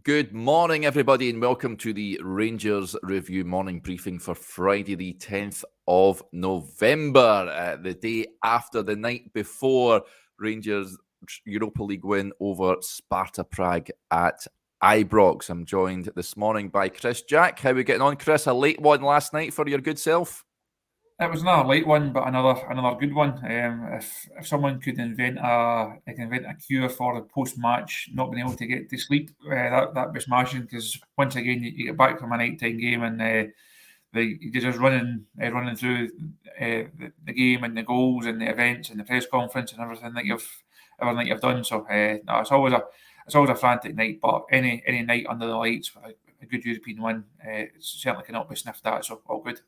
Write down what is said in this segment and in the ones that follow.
Good morning, everybody, and welcome to the Rangers Review morning briefing for Friday, the 10th of November, the day after the night before Rangers' Europa League win over Sparta Prague at Ibrox. I'm joined this morning by Chris Jack. How are we getting on, Chris? A late one last night for your good self? It was another late one, but another good one. If someone could invent a cure for the post match not being able to get to sleep, that'd be smashing. Because once again, you get back from a nighttime game and you're just running through the game and the goals and the events and the press conference and everything that you've done. So no, it's always a frantic night. But any night under the lights with a good European win, it certainly cannot be sniffed at. So all good.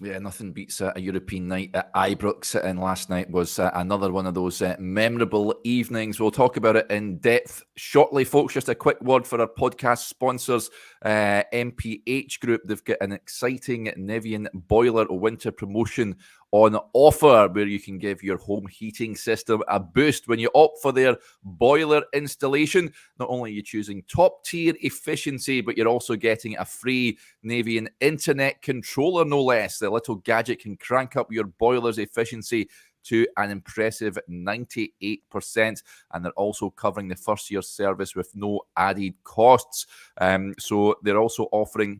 Yeah, nothing beats a European night at Ibrox, and last night was another one of those memorable evenings. We'll talk about it in depth shortly, folks. Just a quick word for our podcast sponsors, MPH Group. They've got an exciting Nevian boiler winter promotion on offer where you can give your home heating system a boost when you opt for their boiler installation. Not only are you choosing top tier efficiency, but you're also getting a free Nevian internet controller, no less. The little gadget can crank up your boiler's efficiency to an impressive 98%, and they're also covering the first year service with no added costs. So they're also offering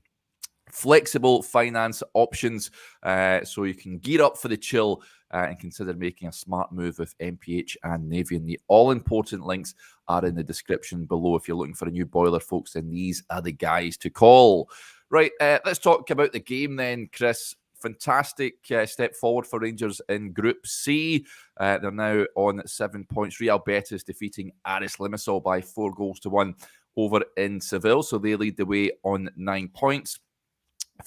flexible finance options, so you can gear up for the chill and consider making a smart move with MPH and Nevian. The all-important links are in the description below. If you're looking for a new boiler, folks, then these are the guys to call. Right, let's talk about the game then, Chris. Fantastic step forward for Rangers in Group C. They're now on 7 points. Real Betis defeating Aris Limassol by 4-1 over in Seville, so they lead the way on 9 points.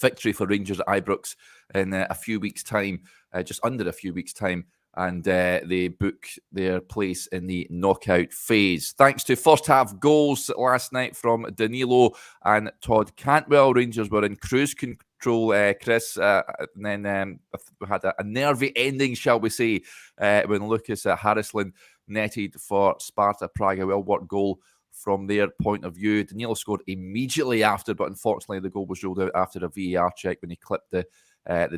Victory for Rangers at Ibrox in a few weeks' time, just under a few weeks' time, and they book their place in the knockout phase. Thanks to first-half goals last night from Danilo and Todd Cantwell, Rangers were in cruise control, Chris, and then we had a nervy ending, shall we say, when Lucas Harrisland netted for Sparta Prague, a well-worked goal from their point of view. Danilo scored immediately after, but unfortunately the goal was ruled out after a VAR check when he clipped the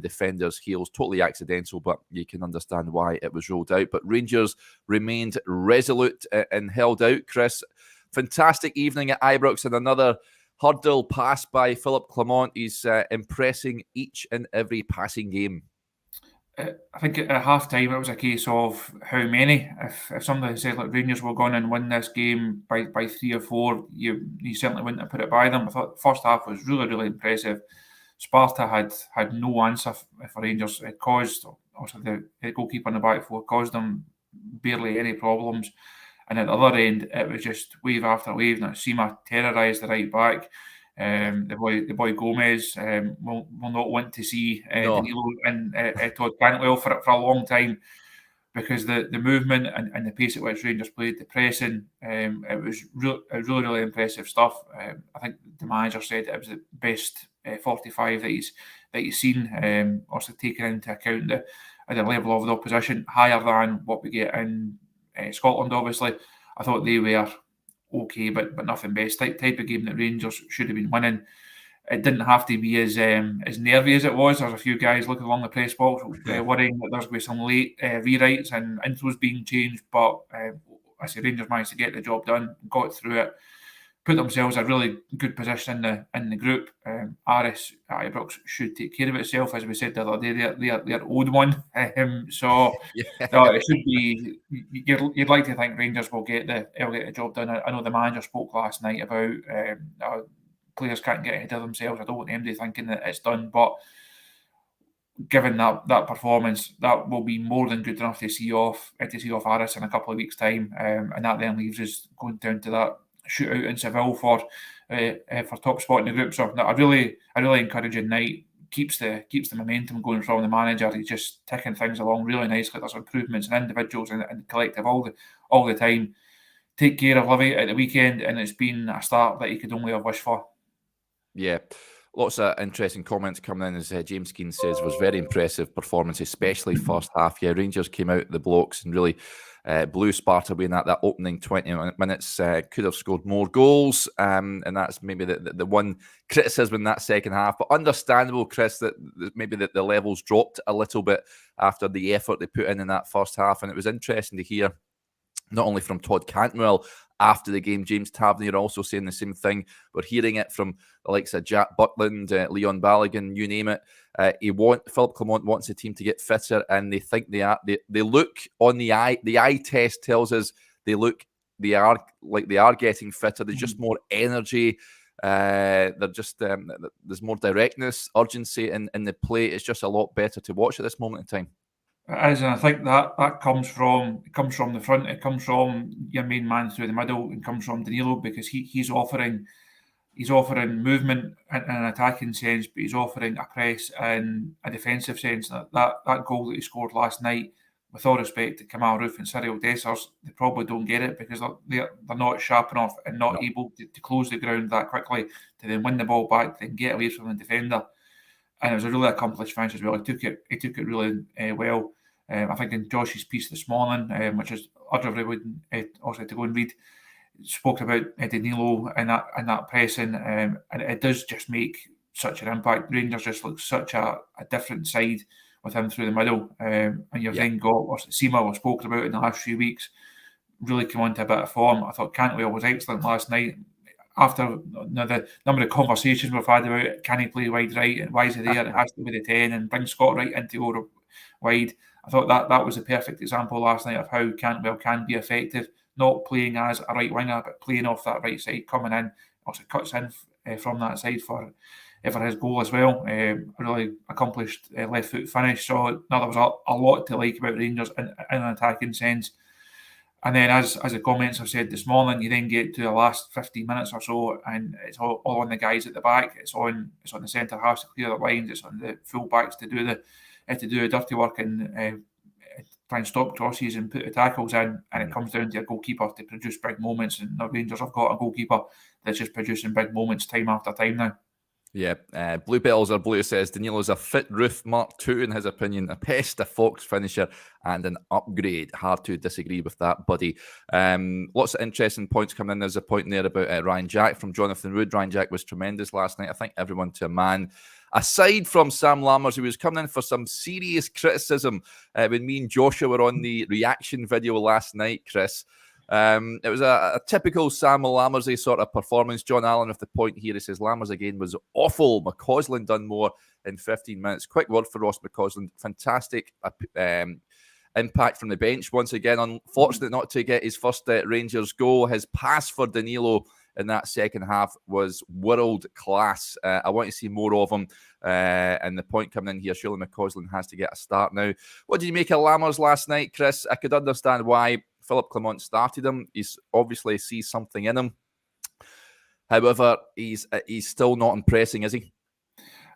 defender's heels. Totally accidental, but you can understand why it was ruled out. But Rangers remained resolute and held out, Chris. Fantastic evening at Ibrox, and another hurdle passed by Philippe Clement. He's impressing each and every passing game. I think at half time it was a case of how many. If somebody said like Rangers were going and win this game by 3 or 4, you certainly wouldn't have put it by them. I thought the first half was really impressive. Sparta had no answer for Rangers. It caused, also the goalkeeper in the back four caused them barely any problems. And at the other end, it was just wave after wave. Now Sima terrorised the right back. The boy Gomez will not want to see Danilo and Todd Cantwell for a long time, because the movement and the pace at which Rangers played, the pressing, it was really impressive stuff. I think the manager said it was the best 45 that he's seen. Also taking into account the level of the opposition, higher than what we get in Scotland. Obviously, I thought they were okay, but nothing best. Type of game that Rangers should have been winning. It didn't have to be as nervy as it was. There's a few guys looking along the press box worrying that there's going to be some late rewrites and intros being changed. But I say Rangers managed to get the job done, got through it, put themselves in a really good position in the group. Aris at Ibrox should take care of itself, as we said the other day. They're owed one, so no, it should be. You'd like to think Rangers will get the job done. I know the manager spoke last night about players can't get ahead of themselves. I don't want anybody thinking that it's done, but given that performance, that will be more than good enough to see off Aris in a couple of weeks' time, and that then leaves us going down to that shootout in Seville for top spot in the group. So a really encouraging night. Keeps the momentum going from the manager. He's just ticking things along really nicely. There's improvements in individuals and collective all the time. Take care of Livy at the weekend, and it's been a start that you could only have wished for. Yeah. Lots of interesting comments coming in as James Keane says was very impressive performance, especially first half. Yeah, Rangers came out the blocks and really blew Sparta away in that opening 20 minutes. Could have scored more goals, and that's maybe the one criticism in that second half. But understandable, Chris, that maybe the levels dropped a little bit after the effort they put in that first half. And it was interesting to hear not only from Todd Cantwell after the game, James Tavernier also saying the same thing. We're hearing it from the likes of Jack Buckland, Leon Balogun, you name it. Philip Clement wants the team to get fitter, and they think they are. They look on the eye. The eye test tells us they are getting fitter. There's just more energy. They're just there's more directness, urgency in the play. It's just a lot better to watch at this moment in time. It is, and I think that comes from the front. It comes from your main man through the middle. It comes from Danilo, because he's offering movement in an attacking sense, but he's offering a press in a defensive sense. That goal that he scored last night, with all respect to Kamal Roof and Cyril Dessers, they probably don't get it because they're not sharp enough and not able to close the ground that quickly to then win the ball back, then get away from the defender. And it was a really accomplished finish as well. He took it really well. I think in Josh's piece this morning, which is everyone also to go and read, spoke about Danilo and that pressing, and it does just make such an impact. Rangers just look such a different side with him through the middle, and you've then got Sima was spoken about in the last few weeks, really come on to a bit of form. I thought Cantwell was excellent last night. After the number of conversations we've had about can he play wide right and why is he there, it has to be the 10 and bring Scott Wright in to go wide. I thought that was a perfect example last night of how Cantwell can be effective, not playing as a right winger, but playing off that right side, coming in, also cuts in from that side for his goal as well. A really accomplished left foot finish. So there was a lot to like about Rangers in an attacking sense. And then, as the comments have said this morning, you then get to the last 15 minutes or so, and it's all on the guys at the back. It's on the centre half to clear the lines. It's on the full backs to do the dirty work and try and stop crosses and put the tackles in. And it comes down to a goalkeeper to produce big moments. And the Rangers have got a goalkeeper that's just producing big moments time after time now. Yeah, Blue Bells or Blue says Danilo's a fit Roof Mark II in his opinion, a pest, a Fox finisher, and an upgrade. Hard to disagree with that, buddy. Lots of interesting points coming in. There's a point there about Ryan Jack from Jonathan Wood. Ryan Jack was tremendous last night. I think everyone to a man. Aside from Sam Lammers, who was coming in for some serious criticism when me and Joshua were on the reaction video last night, Chris. It was a typical Sam Lammers sort of performance. John Allen with the point here. He says Lammers again was awful. McCausland done more in 15 minutes. Quick word for Ross McCausland. Fantastic impact from the bench once again. Unfortunate not to get his first Rangers goal. His pass for Danilo in that second half was world class. I want to see more of him. And the point coming in here, surely McCausland has to get a start now. What did you make of Lammers last night, Chris? I could understand why Philip Clement started him. He's obviously sees something in him. However, he's still not impressing, is he?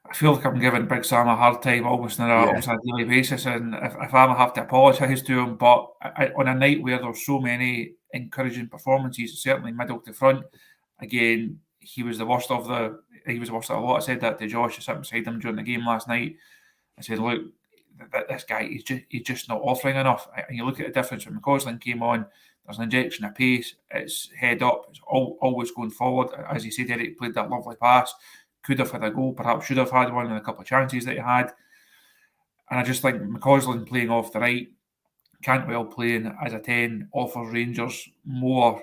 I feel like I'm giving Big Sam a hard time almost on a daily basis, and if I have to apologise to him, but on a night where there's so many encouraging performances, certainly middle to front, again, he was the worst of a lot. I said that to Josh. I sat beside him during the game last night. I said, look, this guy, he's just not offering enough. And you look at the difference when McCausland came on, there's an injection of pace, it's head up, it's always going forward. As you said, Eric played that lovely pass, could have had a goal, perhaps should have had one in a couple of chances that he had. And I just think McCausland playing off the right, Cantwell playing as a 10 offers Rangers more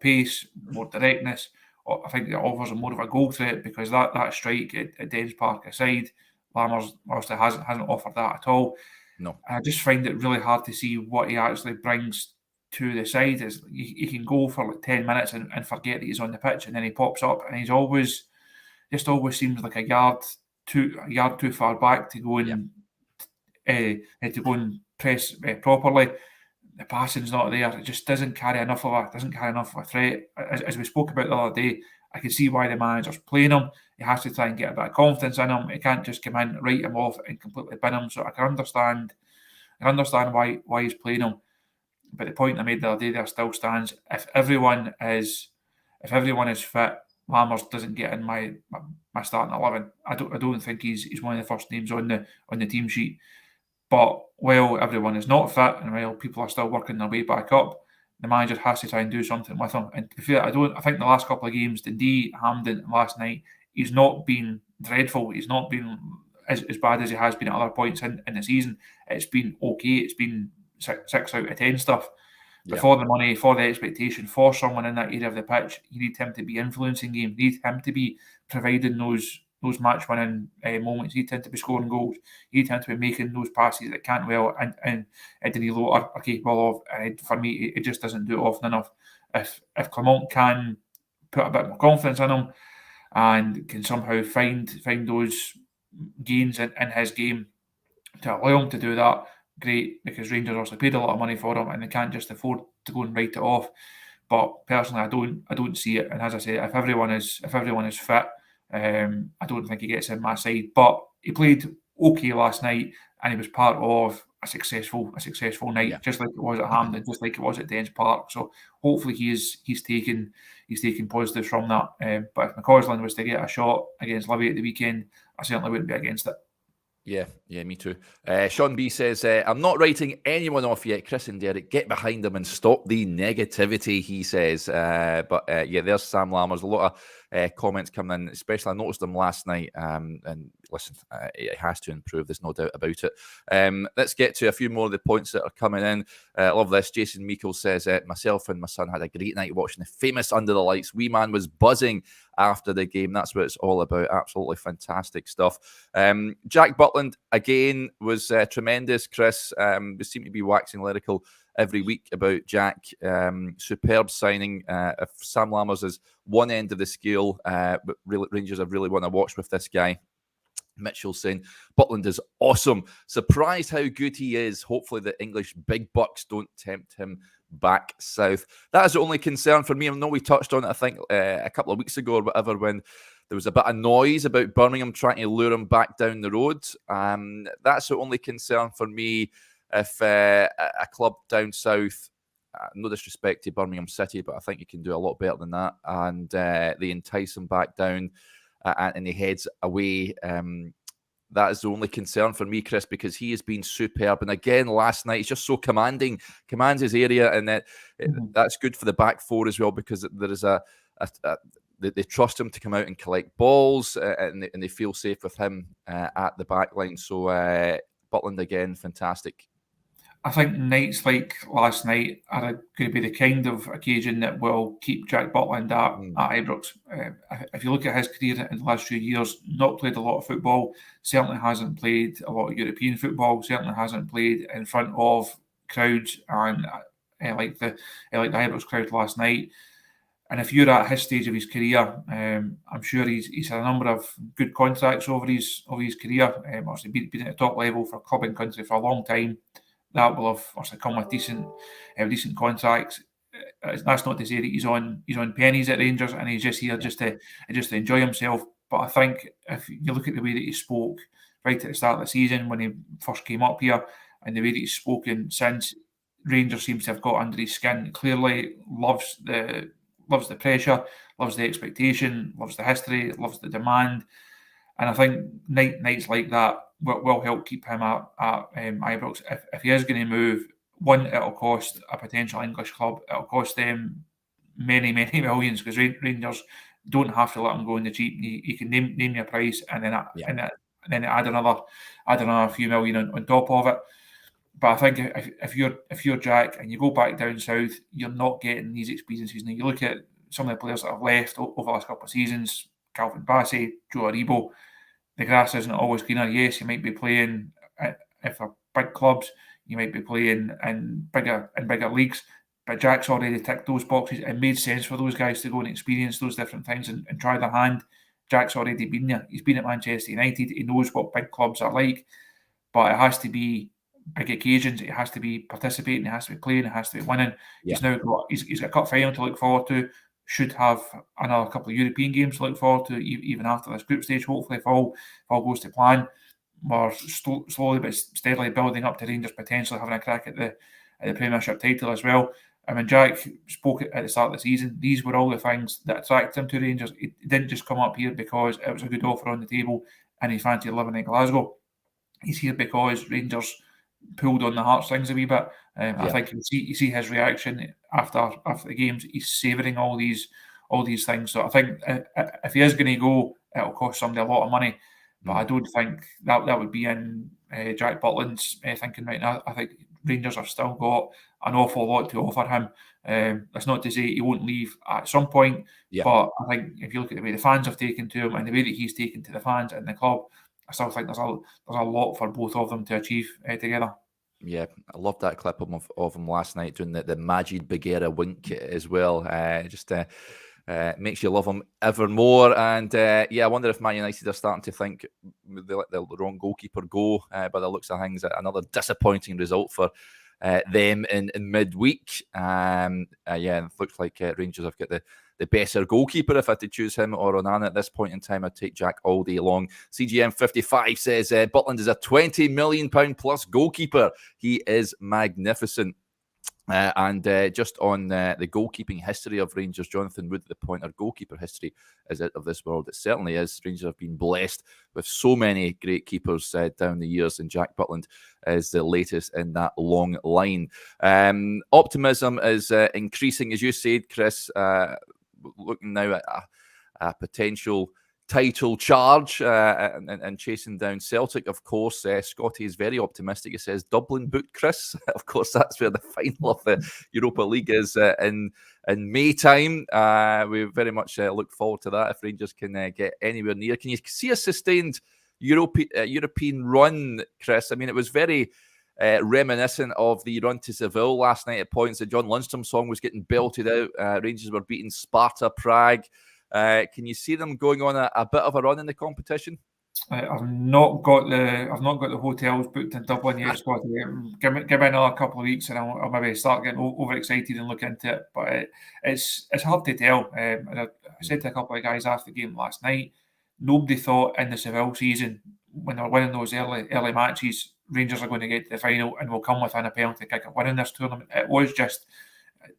pace, more directness. I think it offers them more of a goal threat because that strike at Dens Park aside, Lammers obviously hasn't offered that at all. No. And I just find it really hard to see what he actually brings to the side. Is he can go for like 10 minutes and forget that he's on the pitch, and then he pops up and he's always seems like a yard too far back to go and press properly. The passing's not there. It just doesn't carry enough of a threat. As we spoke about the other day, I can see why the manager's playing him. He has to try and get a bit of confidence in him. He can't just come in, write him off, and completely bin him. So I can understand why he's playing him. But the point I made the other day there still stands. If everyone is fit, Lammers doesn't get in my starting 11. I don't think he's one of the first names on the team sheet. But while everyone is not fit and while people are still working their way back up, the manager has to try and do something with him. And to be fair, I think the last couple of games, the Hampden last night, he's not been dreadful. He's not been as bad as he has been at other points in the season. It's been okay. It's been 6 out of 10 stuff. But for the money, for the expectation, for someone in that area of the pitch, you need him to be influencing games. You need him to be providing those match-winning moments. You need him to be scoring goals. You need him to be making those passes that Cantwell and Danilo are capable of. And for me, it just doesn't do it often enough. If Clement can put a bit more confidence in him and can somehow find those gains in his game to allow him to do that, great, because Rangers also paid a lot of money for him and they can't just afford to go and write it off. But personally, I don't see it. And as I say, if everyone is fit, I don't think he gets in my side. But he played okay last night, and he was part of a successful night, just like it was at Hampden, just like it was at Dens Park. So hopefully he's taken positives from that. But if McCausland was to get a shot against Livy at the weekend, I certainly wouldn't be against it. Yeah, me too. Sean B says, I'm not writing anyone off yet. Chris and Derek, get behind them and stop the negativity, he says. But there's Sam Lammers. A lot of comments coming in, especially I noticed them last night. And listen, it has to improve. There's no doubt about it. Let's get to a few more of the points that are coming in. I love this. Jason Meikle says, myself and my son had a great night watching the famous Under the Lights. Wee man was buzzing after the game. That's what it's all about. Absolutely fantastic stuff. Jack Butland again was tremendous. Chris, we seem to be waxing lyrical every week about Jack. Superb signing. If Sam Lammers is one end of the scale, but really, Rangers have really won a watch with this guy. Mitchell saying Butland is awesome. Surprised how good he is. Hopefully the English big bucks don't tempt him back south. That is the only concern for me. I know we touched on it, I think, a couple of weeks ago or whatever, when there was a bit of noise about Birmingham trying to lure him back down the road. That's the only concern for me. If a club down south, no disrespect to Birmingham City, but I think you can do a lot better than that, and they entice him back down and he heads away. That is the only concern for me, Chris, because he has been superb. And again, last night, he's just so commanding, commands his area. And that's good for the back four as well, because there is they trust him to come out and collect balls, and they feel safe with him at the back line. So Butland again, fantastic. I think nights like last night are going to be the kind of occasion that will keep Jack Butland at Ibrox. If you look at his career in the last few years, not played a lot of football, certainly hasn't played a lot of European football, certainly hasn't played in front of crowds, and like the Ibrox crowd last night. And if you're at his stage of his career, I'm sure he's had a number of good contracts over his career. Obviously been at the top level for club and country for a long time. That will have also come with decent contracts. That's not to say that he's on pennies at Rangers and he's just here just to enjoy himself. But I think if you look at the way that he spoke right at the start of the season when he first came up here, and the way that he's spoken since, Rangers seems to have got under his skin. Clearly loves the pressure, loves the expectation, loves the history, loves the demand. And I think nights like that will help keep him at Ibrox. If he is going to move, one, it'll cost a potential English club. It'll cost them many, many millions, because Rangers don't have to let him go in the cheap. You can name your price and then add another few million on top of it. But I think if you're Jack and you go back down south, you're not getting these experiences. And you look at some of the players that have left over the last couple of seasons: Calvin Bassey, Joe Aribo. The grass isn't always greener. Yes, you might be playing for big clubs, you might be playing in bigger leagues, but Jack's already ticked those boxes. It made sense for those guys to go and experience those different things and try their hand. Jack's already been there. He's been at Manchester United. He knows what big clubs are like, but it has to be big occasions. It has to be participating. It has to be playing. It has to be winning. Yeah. He's got a cup final to look forward to. Should have another couple of European games to look forward to, even after this group stage. Hopefully, if all goes to plan, we're slowly but steadily building up to Rangers potentially having a crack at the Premiership title as well. I mean, Jack spoke at the start of the season. These were all the things that attracted him to Rangers. He didn't just come up here because it was a good offer on the table and he fancied living in Glasgow. He's here because Rangers pulled on the heartstrings a wee bit. I think you see his reaction after the games. He's savouring all these things. So I think if he is going to go, it'll cost somebody a lot of money. But I don't think that would be in Jack Butland's thinking right now. I think Rangers have still got an awful lot to offer him. That's not to say he won't leave at some point, but I think if you look at the way the fans have taken to him and the way that he's taken to the fans and the club, I still think there's a lot for both of them to achieve together. Yeah, I loved that clip of him last night doing the Majid Bagheera wink as well. Makes you love him ever more. And I wonder if Man United are starting to think they let the wrong goalkeeper go by the looks of things. Another disappointing result for them in midweek. It looks like Rangers have got the better goalkeeper. If I had to choose him or Onana at this point in time, I'd take Jack all day long. CGM55 says Butland is a £20 million plus goalkeeper. He is magnificent. And just on the goalkeeping history of Rangers, Jonathan Wood, the point, our goalkeeper history is out of this world. It certainly is. Rangers have been blessed with so many great keepers down the years, and Jack Butland is the latest in that long line. Optimism is increasing, as you said, Chris, looking now at a potential title charge and chasing down Celtic, of course. Scotty is very optimistic. He says Dublin booked, Chris. Of course, that's where the final of the Europa League is in May time. We very much look forward to that if Rangers can get anywhere near. Can you see a sustained European run, Chris? I mean, it was very reminiscent of the run to Seville last night at points. The John Lundstrom song was getting belted out. Rangers were beating Sparta Prague. Can you see them going on a bit of a run in the competition? I've not got the hotels booked in Dublin yet, Scotty. Give me another couple of weeks and I'll maybe start getting overexcited and look into it. But it's hard to tell. I said to a couple of guys after the game last night, nobody thought in the Seville season, when they're winning those early matches, Rangers are going to get to the final and will come within a penalty kick of winning this tournament. It was just,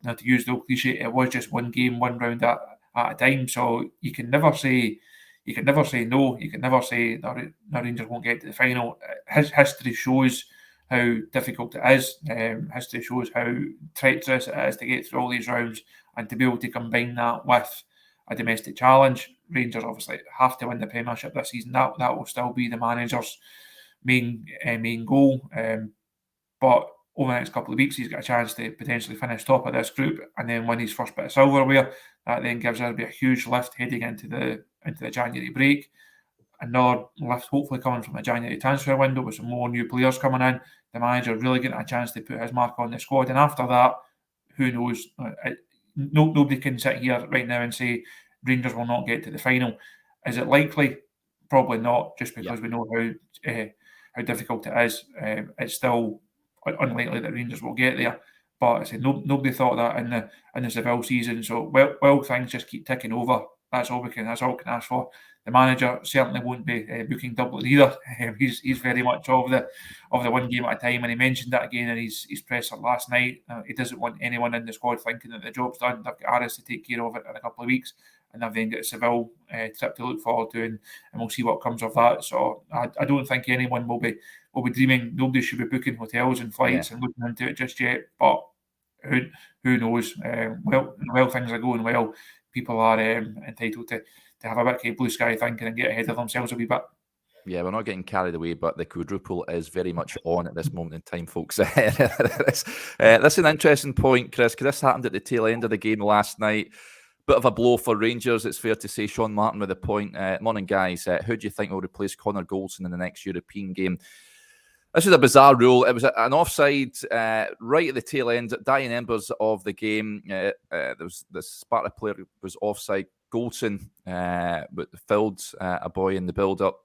not to use the old cliche, it was just one game, one round at a time. So you can never say no. You can never say the Rangers won't get to the final. History shows how difficult it is. History shows how treacherous it is to get through all these rounds and to be able to combine that with a domestic challenge. Rangers obviously have to win the Premiership this season. That will still be the manager's main goal. But over the next couple of weeks, he's got a chance to potentially finish top of this group and then win his first bit of silverware. That then gives us a huge lift heading into the January break. Another lift hopefully coming from a January transfer window with some more new players coming in. The manager really getting a chance to put his mark on the squad. And after that, who knows? Nobody can sit here right now and say Rangers will not get to the final. Is it likely? Probably not, just because we know how difficult it is. It's still unlikely that Rangers will get there. But I said nobody thought that in the Seville season. So well, things just keep ticking over. That's all we can ask for. The manager certainly won't be booking Dublin either. He's very much of the one game at a time, and he mentioned that again in his presser last night. He doesn't want anyone in the squad thinking that the job's done. They've got Aris to take care of it in a couple of weeks, and they've then got a Seville trip to look forward to, and we'll see what comes of that. So I don't think anyone will be dreaming. Nobody should be booking hotels and flights and looking into it just yet. But who knows? Well, things are going well. People are entitled to have a bit of blue sky thinking and get ahead of themselves a wee bit. Yeah, we're not getting carried away, but the quadruple is very much on at this moment in time, folks. That's an interesting point, Chris, because this happened at the tail end of the game last night. Bit of a blow for Rangers, it's fair to say. Sean Martin with a point. Morning, guys. Who do you think will replace Connor Goldson in the next European game? This is a bizarre rule. It was an offside right at the tail end, dying embers of the game. There was the Sparta player was offside. Goldson filled a boy in the build-up.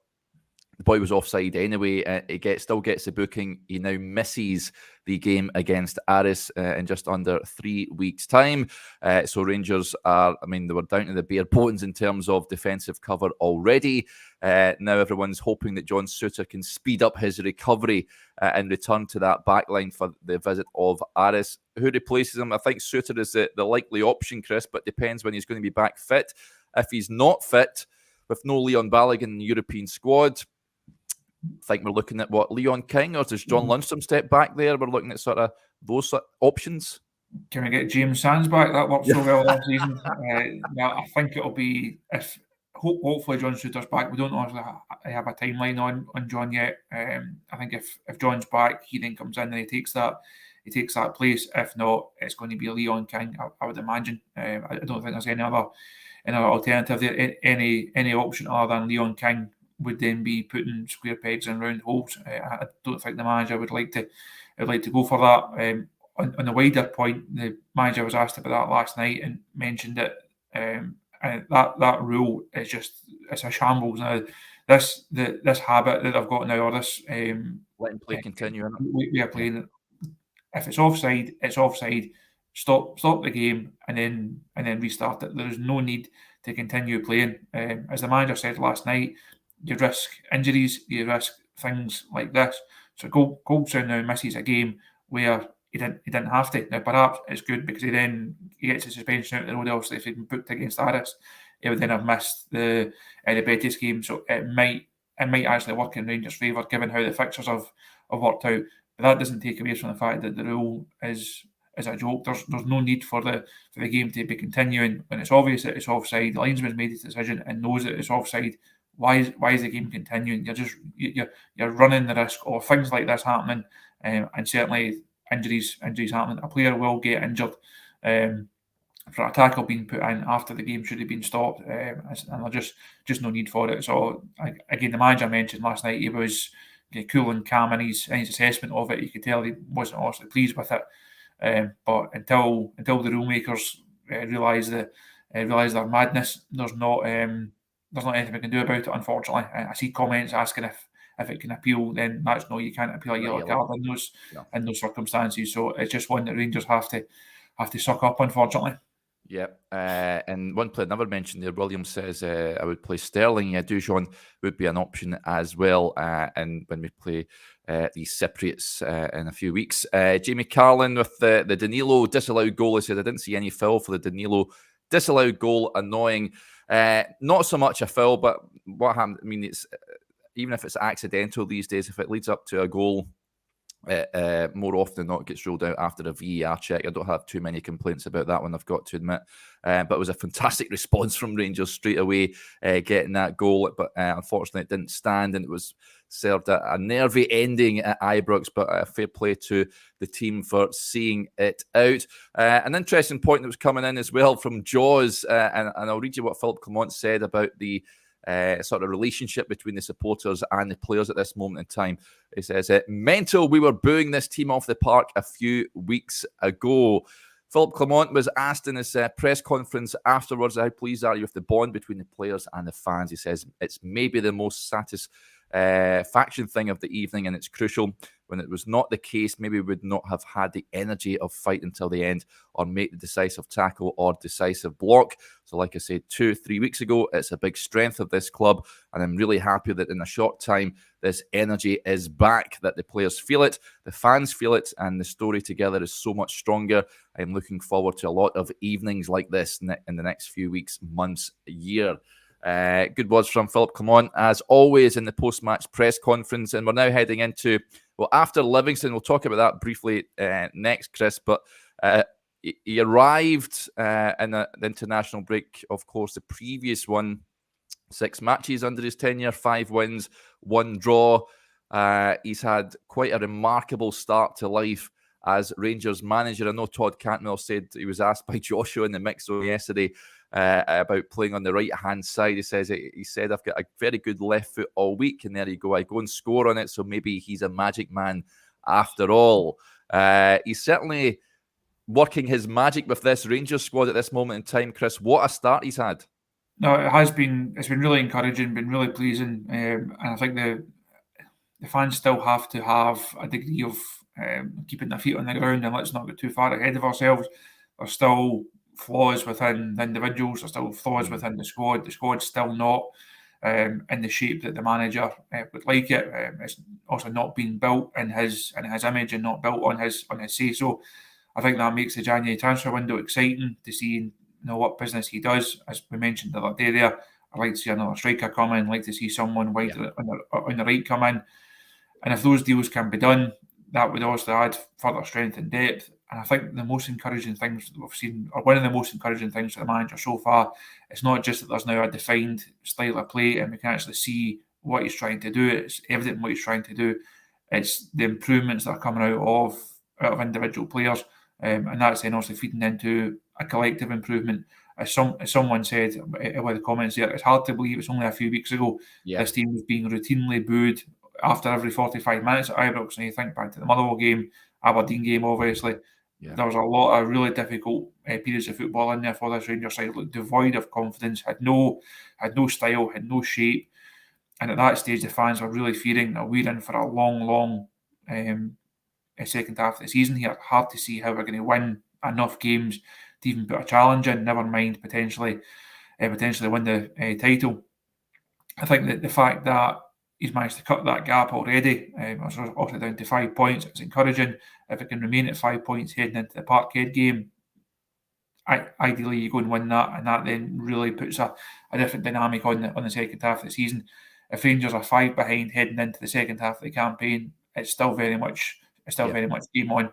the boy was offside anyway. He still gets the booking. He now misses the game against Aris in just under 3 weeks' time. So Rangers they were down to the bare bones in terms of defensive cover already. Now everyone's hoping that John Souttar can speed up his recovery and return to that backline for the visit of Aris. Who replaces him? I think Souttar is the likely option, Chris, but depends when he's going to be back fit. If he's not fit, with no Leon Balogun in the European squad, I think we're looking at Leon King, or does John Lundstrom step back there? We're looking at sort of those options. Can we get James Sands back? That worked so well last season. I think it'll be, if hopefully John Souttar's back. We don't honestly have a timeline on John yet. I think if John's back, he then comes in and he takes that place. If not, it's going to be Leon King, I would imagine. I don't think there's any other alternative there. Any option other than Leon King would then be putting square pegs in round holes. I don't think the manager would like to go for that. On the wider point, the manager was asked about that last night and mentioned that that rule is it's a shambles now. This habit that I've got now, or this let him play continue. We are playing. If it's offside, it's offside. Stop the game and then restart it. There is no need to continue playing. As the manager said last night, you risk injuries, you risk things like this. So Goldson now misses a game where he didn't have to. Now perhaps it's good because he gets a suspension out the road. Obviously, if he'd been booked against Aris, he would then have missed the Betis game. So it might actually work in Rangers' favour given how the fixtures have worked out. But that doesn't take away from the fact that the rule is a joke. There's no need for the game to be continuing when it's obvious that it's offside. The linesman's made his decision and knows that it's offside. Why is the game continuing? You're running the risk of things like this happening, and certainly injuries happening. A player will get injured for a tackle being put in after the game should have been stopped, and there's just no need for it. So again, the manager mentioned last night he was cool and calm in his assessment of it. You could tell he wasn't honestly pleased with it. But until the rule makers realise their madness, there's not anything we can do about it. Unfortunately, I see comments asking if it can appeal. Then that's no, you can't appeal a yellow card in those circumstances. So it's just one that Rangers have to suck up, unfortunately. Yeah, and one player never mentioned there, William says, I would play Sterling. Yeah, Dujon would be an option as well. And when we play the Cypriots in a few weeks. Jamie Carlin with the Danilo disallowed goal. He said, I didn't see any foul for the Danilo disallowed goal. Annoying. Not so much a foul, but what happened, I mean, it's even if it's accidental these days, if it leads up to a goal, more often than not gets ruled out after a VAR check. I don't have too many complaints about that one, I've got to admit. But it was a fantastic response from Rangers straight away, getting that goal. But unfortunately, it didn't stand, and it was served a nervy ending at Ibrox. But fair play to the team for seeing it out. An interesting point that was coming in as well from Jaws, and I'll read you what Philippe Clement said about the sort of relationship between the supporters and the players at this moment in time. He says, mental, we were booing this team off the park a few weeks ago. Philippe Clement was asked in his press conference afterwards, how pleased are you with the bond between the players and the fans? He says, it's maybe the most satisfaction thing of the evening, and it's crucial. When it was not the case, maybe we would not have had the energy of fight until the end or make the decisive tackle or decisive block. So like I said, 2-3 weeks ago, it's a big strength of this club, and I'm really happy that in a short time, this energy is back, that the players feel it, the fans feel it, and the story together is so much stronger. I'm looking forward to a lot of evenings like this in the next few weeks, months, year. Good words from Philippe Clement, as always, in the post-match press conference. And we're now heading into, well, after Livingston. We'll talk about that briefly next, Chris. But he arrived in the international break, of course, the previous one. 6 matches under his tenure, 5 wins, 1 draw. He's had quite a remarkable start to life as Rangers manager. I know Todd Cantwell said he was asked by Joshua in the mix yesterday about playing on the right-hand side. He said, I've got a very good left foot all week, and there you go. I go and score on it, so maybe he's a magic man after all. He's certainly working his magic with this Rangers squad at this moment in time. Chris, what a start he's had. No, it has been. It's been really encouraging, been really pleasing, and I think the fans still have to have a degree of keeping their feet on the ground, and let's not get too far ahead of ourselves. There's still flaws within the individuals. There's still flaws within the squad. The squad's still not in the shape that the manager would like it. It's also not being built in his image and not built on his say so. I think that makes the January transfer window exciting to see what business he does. As we mentioned the other day there, I'd like to see another striker come in. I'd like to see someone wide on the right come in. And if those deals can be done, that would also add further strength and depth. And I think the most encouraging things that we've seen, or one of the most encouraging things for the manager so far, it's not just that there's now a defined style of play and we can actually see what he's trying to do. It's evident what he's trying to do. It's the improvements that are coming out of individual players. And that's then also feeding into a collective improvement. As someone said with the comments there, it's hard to believe it's only a few weeks ago this team was being routinely booed after every 45 minutes at Ibrox. And you think back to the Motherwell game, Aberdeen game, obviously. Yeah. There was a lot of really difficult periods of football in there for this Rangers side. Looked devoid of confidence, had no style, had no shape. And at that stage, the fans were really fearing that we're in for a long second half of the season here. Hard to see how we're going to win enough games to even put a challenge in, never mind potentially win the title. I think that the fact that he's managed to cut that gap already, it's also down to 5 points. It's encouraging. If it can remain at 5 points heading into the Parkhead game, ideally you go and win that, and that then really puts a different dynamic on the second half of the season. If Rangers are 5 behind heading into the second half of the campaign, it's still very much game on.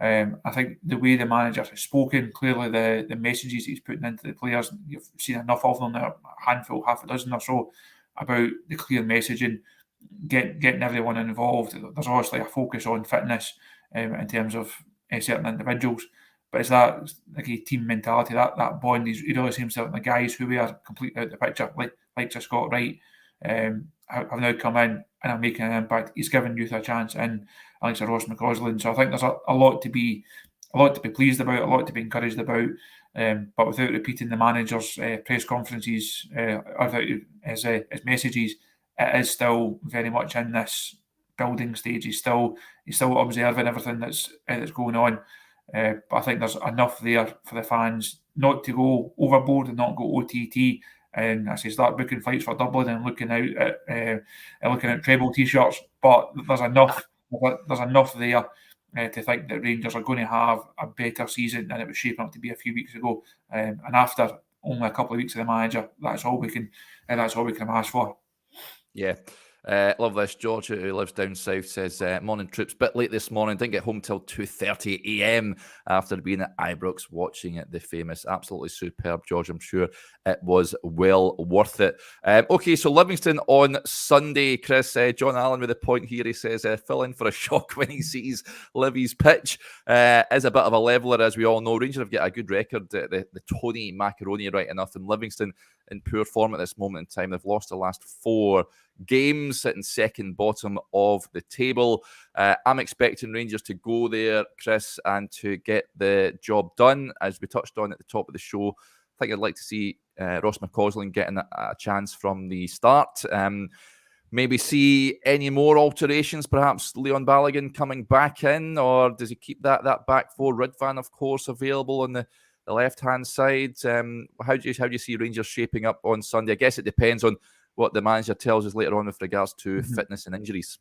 I think the way the manager has spoken, clearly the messages he's putting into the players, you've seen enough of them now, a handful, half a dozen or so, about the clear messaging, getting everyone involved. There's obviously a focus on fitness in terms of certain individuals, but it's that like a team mentality, that bond. He really seems to have the guys who we are completely out the picture, like Scott Wright, have now come in and are making an impact. He's given youth a chance, and Alex Ross McCausland. So I think there's a lot to be pleased about, a lot to be encouraged about. But without repeating the manager's press conferences or without his messages, it is still very much in this building stage. He's still observing everything that's going on. But I think there's enough there for the fans not to go overboard and not go OTT. And I say start booking flights for Dublin and looking out at treble t-shirts. But there's enough there to think that Rangers are going to have a better season than it was shaping up to be a few weeks ago. And after only a couple of weeks of the manager, that's all we can ask for. Yeah. Love this. George, who lives down south, says, morning troops, bit late this morning, didn't get home till 2:30 a.m. after being at Ibrox watching the famous. Absolutely superb, George. I'm sure it was well worth it. Okay, so Livingston on Sunday, Chris. John Allen with a point here. He says, fill in for a shock when he sees Livy's pitch. Is a bit of a leveller, as we all know. Rangers have got a good record. The Tony Macaroni right enough, and Livingston in poor form at this moment in time. They've lost the last 4 games, sitting second bottom of the table. I'm expecting Rangers to go there, Chris, and to get the job done. As we touched on at the top of the show, I think I'd like to see Ross McCausland getting a chance from the start. Maybe see any more alterations, perhaps Leon Balogun coming back in, or does he keep that back four? Ridvan, of course, available on the left-hand side. How do you see Rangers shaping up on Sunday? I guess it depends on what the manager tells us later on with regards to fitness and injuries.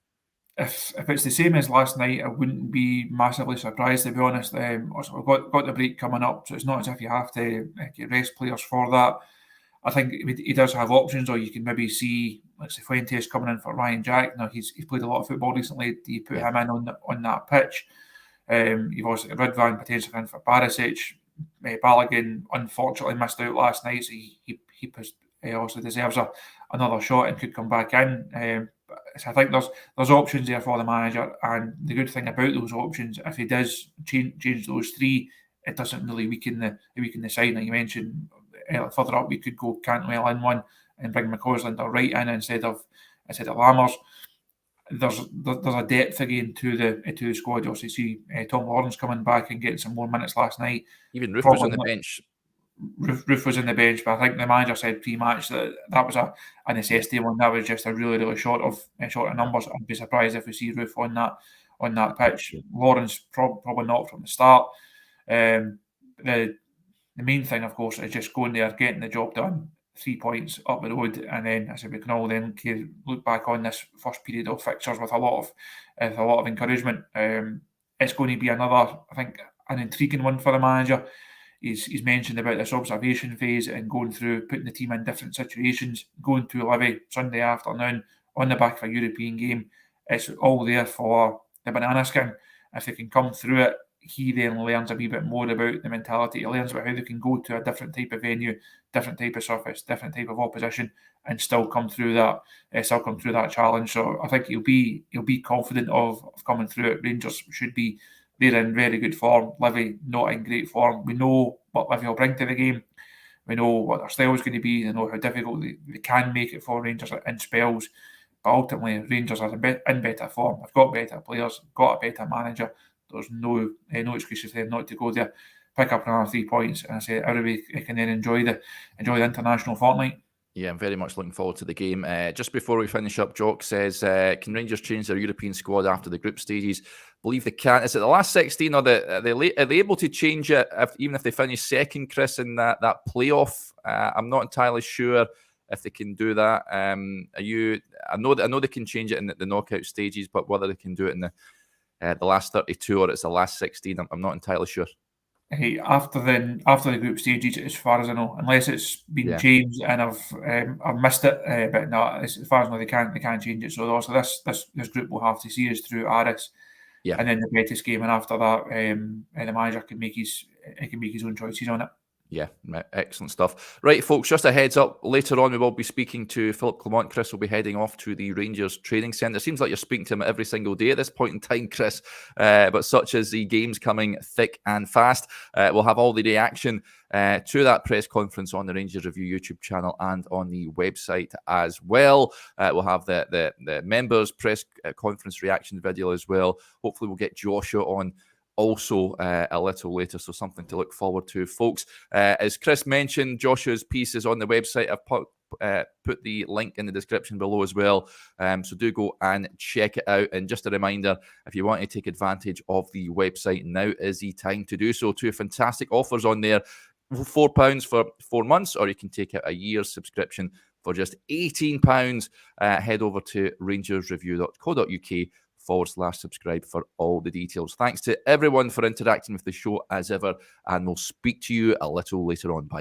If it's the same as last night, I wouldn't be massively surprised, to be honest. Also, we've got the break coming up, so it's not as if you have to rest players for that. I think he does have options, or you can maybe see, like Fuentes coming in for Ryan Jack. Now he's played a lot of football recently. Do you put him in on that pitch? You've also got Ridvan potentially in for Barisic. Balogun unfortunately missed out last night, so he also deserves another shot and could come back in. So I think there's options there for the manager, and the good thing about those options, if he does change those 3, it doesn't really weaken the side. Like you mentioned further up, we could go Cantwell in one and bring McCausland or Wright in instead of Lammers. There's a depth again to the squad. You also see Tom Lawrence coming back and getting some more minutes last night. Even Roof was on the bench. Roof was in the bench, but I think the manager said pre-match that was a necessity one. That was just a really, really short of numbers. I'd be surprised if we see Roof on that pitch. Lawrence probably not from the start. The main thing, of course, is just going there, getting the job done, 3 points up the road, and then I said we can all then look back on this first period of fixtures with a lot of encouragement. It's going to be another, I think, an intriguing one for the manager. He's mentioned about this observation phase and going through, putting the team in different situations, going to Livy Sunday afternoon on the back of a European game. It's all there for the banana skin. If they can come through it, he then learns a wee bit more about the mentality. He learns about how they can go to a different type of venue, different type of surface, different type of opposition, and still come through that challenge. So I think he'll be confident of coming through it. Rangers should be. They're in very good form. Livy not in great form. We know what Livy will bring to the game. We know what their style is going to be. They know how difficult they can make it for Rangers in spells. But ultimately, Rangers are in better form. They've got better players, got a better manager. There's no excuses for them not to go there, pick up another 3 points, and I say everybody can then enjoy the international fortnight. Yeah, I'm very much looking forward to the game. Just before we finish up, Jock says, can Rangers change their European squad after the group stages? Believe they can. Is it the last 16 or are they able to change it even if they finish second, Chris, in that playoff? I'm not entirely sure if they can do that. I know they can change it in the knockout stages, but whether they can do it in the last 32 or it's the last 16, I'm not entirely sure. Hey, after the group stages, as far as I know, unless it's been changed and I've missed it, but no, as far as I know, they can't change it. So also this group will have to see us through Aris, and then the Betis game, and after that, the manager can make his own choices on it. Yeah, excellent stuff. Right, folks, just a heads up. Later on, we will be speaking to Philip Clement. Chris will be heading off to the Rangers training centre. Seems like you're speaking to him every single day at this point in time, Chris. But such as the games coming thick and fast, we'll have all the reaction to that press conference on the Rangers Review YouTube channel and on the website as well. We'll have the members' press conference reaction video as well. Hopefully, we'll get Joshua on also a little later, so something to look forward to, folks. As Chris mentioned, Joshua's piece is on the website. I've put the link in the description below as well, so do go and check it out. And just a reminder, if you want to take advantage of the website, now is the time to do so. 2 fantastic offers on there, £4 for 4 months, or you can take out a year's subscription for just £18. Head over to rangersreview.co.uk/subscribe for all the details. Thanks to everyone for interacting with the show as ever, and we'll speak to you a little later on. Bye.